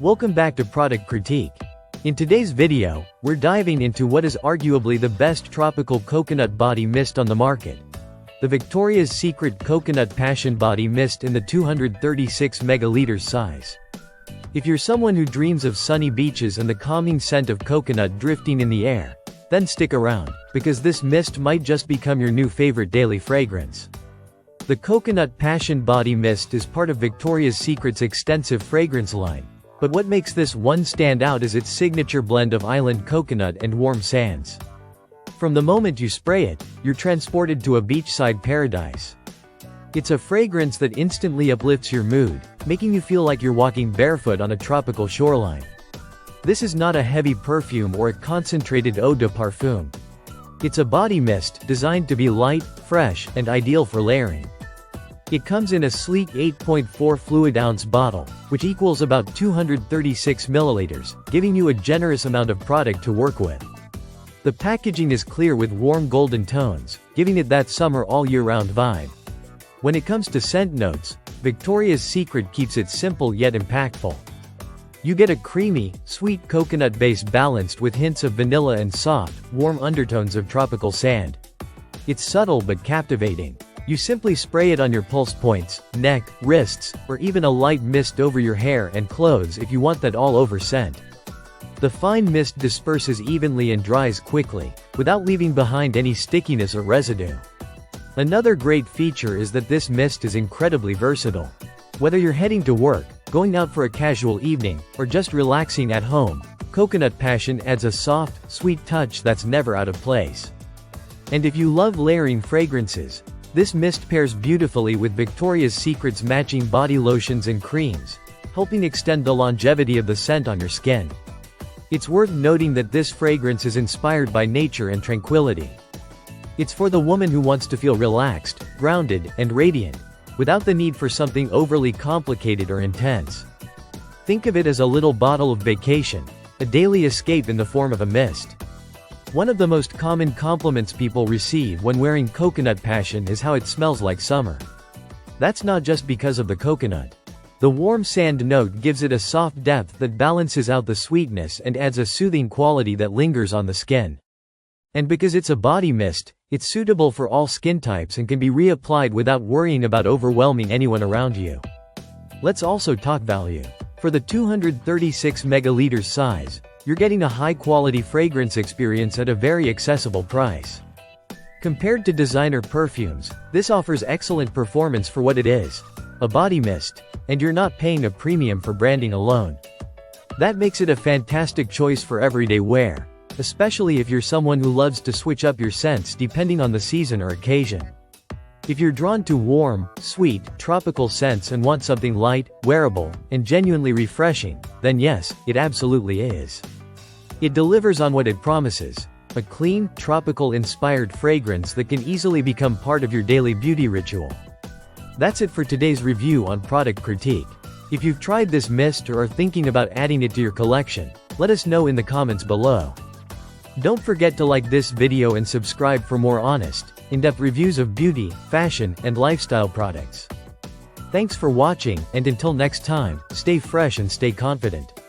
Welcome back to Product Critique. In today's video, we're diving into what is arguably the best tropical coconut body mist on the market. The Victoria's Secret Coconut Passion Body Mist in the 236 megaliters size. If you're someone who dreams of sunny beaches and the calming scent of coconut drifting in the air, then stick around, because this mist might just become your new favorite daily fragrance. The Coconut Passion Body Mist is part of Victoria's Secret's extensive fragrance line. But what makes this one stand out is its signature blend of island coconut and warm sands. From the moment you spray it, you're transported to a beachside paradise. It's a fragrance that instantly uplifts your mood, making you feel like you're walking barefoot on a tropical shoreline. This is not a heavy perfume or a concentrated eau de parfum. It's a body mist designed to be light, fresh, and ideal for layering. It comes in a sleek 8.4 fluid ounce bottle, which equals about 236 milliliters, giving you a generous amount of product to work with. The packaging is clear with warm golden tones, giving it that summer all year round vibe. When it comes to scent notes, Victoria's Secret keeps it simple yet impactful. You get a creamy, sweet coconut base balanced with hints of vanilla and soft, warm undertones of tropical sand. It's subtle but captivating. You simply spray it on your pulse points, neck, wrists, or even a light mist over your hair and clothes if you want that all-over scent. The fine mist disperses evenly and dries quickly, without leaving behind any stickiness or residue. Another great feature is that this mist is incredibly versatile. Whether you're heading to work, going out for a casual evening, or just relaxing at home, Coconut Passion adds a soft, sweet touch that's never out of place. And if you love layering fragrances, this mist pairs beautifully with Victoria's Secret's matching body lotions and creams, helping extend the longevity of the scent on your skin. It's worth noting that this fragrance is inspired by nature and tranquility. It's for the woman who wants to feel relaxed, grounded, and radiant, without the need for something overly complicated or intense. Think of it as a little bottle of vacation, a daily escape in the form of a mist. One of the most common compliments people receive when wearing Coconut Passion is how it smells like summer. That's not just because of the coconut. The warm sand note gives it a soft depth that balances out the sweetness and adds a soothing quality that lingers on the skin. And because it's a body mist, it's suitable for all skin types and can be reapplied without worrying about overwhelming anyone around you. Let's also talk value. For the 236 megaliters size, you're getting a high-quality fragrance experience at a very accessible price. Compared to designer perfumes, this offers excellent performance for what it is, a body mist, and you're not paying a premium for branding alone. That makes it a fantastic choice for everyday wear, especially if you're someone who loves to switch up your scents depending on the season or occasion. If you're drawn to warm, sweet, tropical scents and want something light, wearable, and genuinely refreshing, then yes, it absolutely is. It delivers on what it promises, a clean, tropical-inspired fragrance that can easily become part of your daily beauty ritual. That's it for today's review on Product Critique. If you've tried this mist or are thinking about adding it to your collection, let us know in the comments below. Don't forget to like this video and subscribe for more honest, in-depth reviews of beauty, fashion, and lifestyle products. Thanks for watching, and until next time, stay fresh and stay confident.